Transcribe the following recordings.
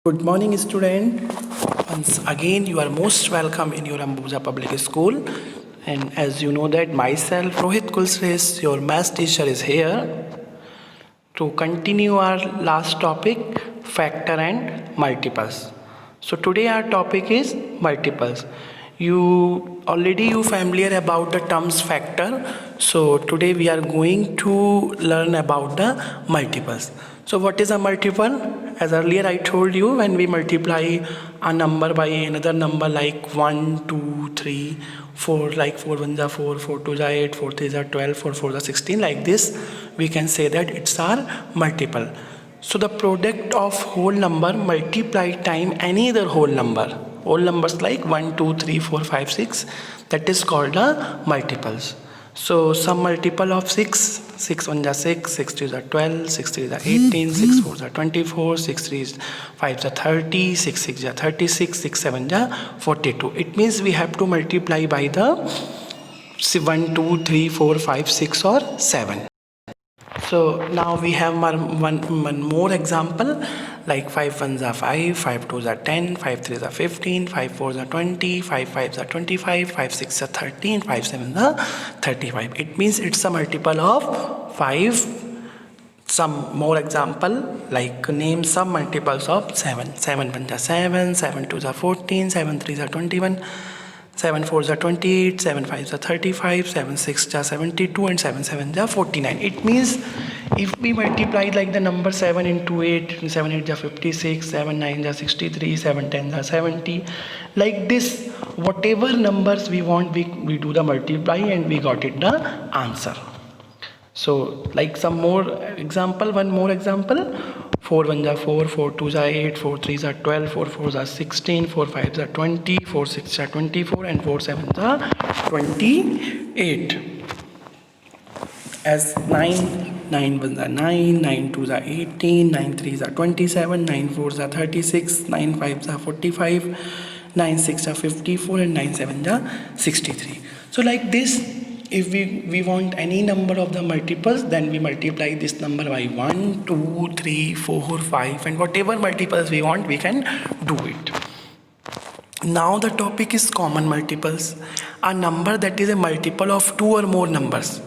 Good morning, student. Once again, you are most welcome in your Ambuja Public School. And as you know that myself, Rohit Kulsres, your math teacher, is here to continue our last topic, factor and multiples. So today our topic is multiples. You familiar about the terms factor. So today we are going to learn about the multiples. So what is a multiple? As earlier I told you, when we multiply a number by another number like 1, 2, 3, 4, like 4 1 are 4, 4 2 are 8, 4 3 are 12, 4 4 are 16, like this, we can say that it's our multiple. So the product of whole number multiplied time any other whole numbers like 1, 2, 3, 4, 5, 6, that is called a multiples. So some multiple of 6, 6 1 are 6, 6 2 are 12, 6 3 are 18, 6 4 are 24, 6 3 5 are 30, 6 6 are 36, 6 7 are 42. It means we have to multiply by the 1, 2, 3, 4, 5, 6 or 7. So now we have one more example, like 5 1s are 5, 5 2s are 10, 5 3s are 15, 5 4s are 20, 5 5s are 25, 5 6 are 30, and 5 7s are 35. It means it's a multiple of 5. Some more example, like name some multiples of 7. 7 1s are 7, 7 2s are 14, 7 3s are 21, 7 4s are 28, 7 5s are 35, 7 6s are 72, and 7 7s are 49. It means if we multiply like the number 7 into 8, 7 8s are 56, 7 9s are 63, 7 10s are 70. Like this, whatever numbers we want, we do the multiply and we got it the answer. So like some more example, one more example, 4 1s are 4, 4 2s are 8, 4 3s are 12, 4 4s are 16, 4 5s are 20, 4 6s are 24, and 4 7s are 28. As 9 1s are 9, 9 2s are 18, 9 3s are 27, 9 4s are 36, 9 5s are 45, 9 6 are 54, and 9 7s are 63. So like this, if we want any number of the multiples, then we multiply this number by 1, 2, 3, 4, 5, and whatever multiples we want, we can do it. Now the topic is common multiples. A number that is a multiple of 2 or more numbers.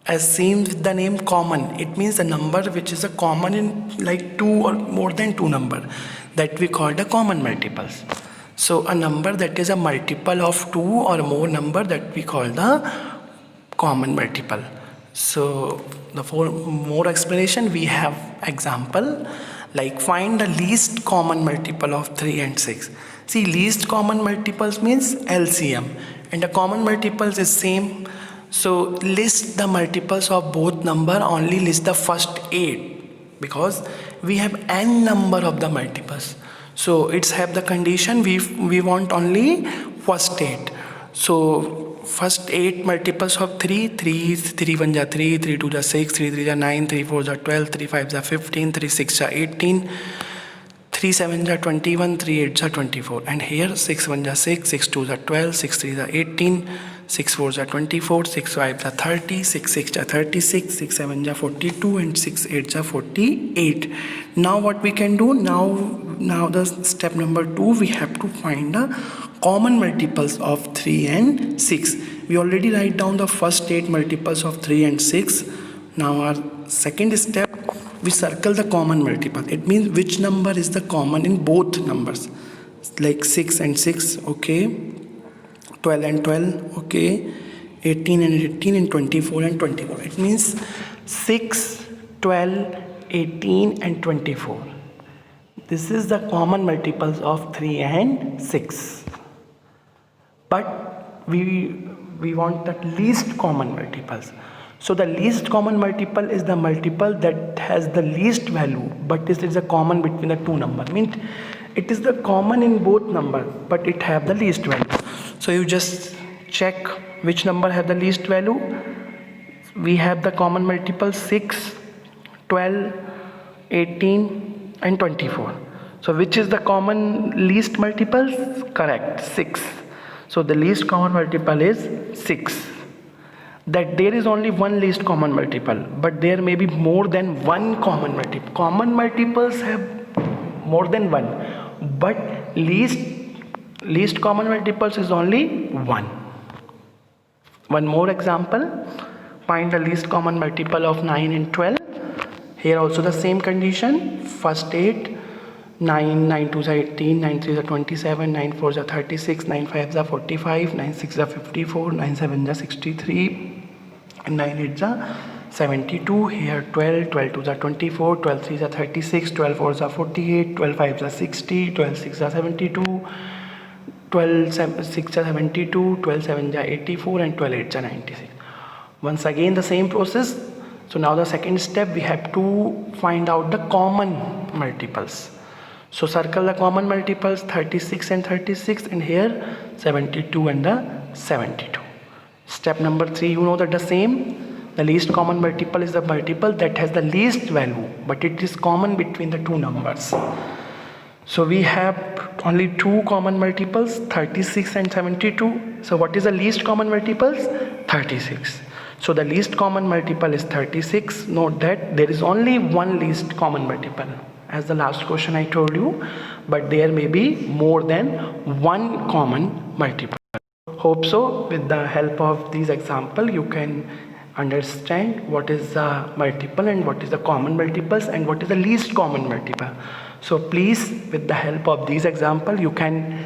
As seen with the name common, it means a number which is a common in like 2 or more than 2 number, that we call the common multiples. So a number that is a multiple of 2 or more number, that we call the common multiple. So for more explanation, we have example, like find the least common multiple of 3 and 6. See, least common multiples means LCM, and the common multiples is same. So list the multiples of both number, only list the first 8, because we have n number of the multiples. So it's have the condition we want only first 8. So first 8 multiples of 3, 3 1 are 3, 3 2 are 6, 3 3 are 9, 3 4 are 12, 3 5 are 15, 3 6 are 18, 3 7 are 21, 3 8 are 24, and here 6 1 are 6, 6 2 are 12, 6 3 are 18, 6 4 are 24, 6 5 are 30, 6 6 are 36, 6 7 are 42, and 6 8 are 48. Now what we can do, now the step number 2, we have to find the common multiples of 3 and 6. We already write down the first 8 multiples of 3 and 6. Now our second step, we circle the common multiple. It means which number is the common in both numbers, like 6 and 6, okay, 12 and 12, okay, 18 and 18, and 24 and 24. It means 6, 12, 18, and 24. This is the common multiples of 3 and 6. But we want the least common multiples. So the least common multiple is the multiple that has the least value, but this is a common between the two numbers. Means it is the common in both numbers, but it have the least value. So you just check which number have the least value. We have the common multiple 6, 12, 18, and 24. So which is the common least multiples? Correct, 6. So the least common multiple is 6. That there is only one least common multiple, but there may be more than one common multiple. Common multiples have more than 1, but least common multiples is only 1. One more example, find the least common multiple of 9 and 12. Here also the same condition, first 8, 9, 9 2s are 18, 9 3s are 27, 9 4s are 36, 9 5s are 45, 9 6s are 54, 9 7s are 63, and 9 8s are 72. Here 12, 12 2s are 24, 12 3s are 36, 12 4s are 48, 12 5s are 60, 12 6s are 72, 12 6s are 72, 12 7s are 84, and 12 8s are 96. Once again the same process. So now the second step, we have to find out the common multiples. So circle the common multiples, 36 and 36, and here 72 and the 72. Step number 3, you know that the same. The least common multiple is the multiple that has the least value, but it is common between the two numbers. So we have only two common multiples, 36 and 72. So what is the least common multiples? 36. So the least common multiple is 36. Note that there is only one least common multiple, as the last question I told you, but there may be more than one common multiple. Hope so with the help of these example you can understand what is the multiple and what is the common multiples and what is the least common multiple. So please, with the help of these example, you can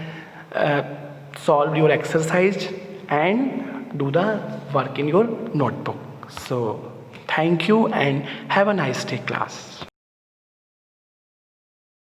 solve your exercise and do the work in your notebook. So thank you and have a nice day, class.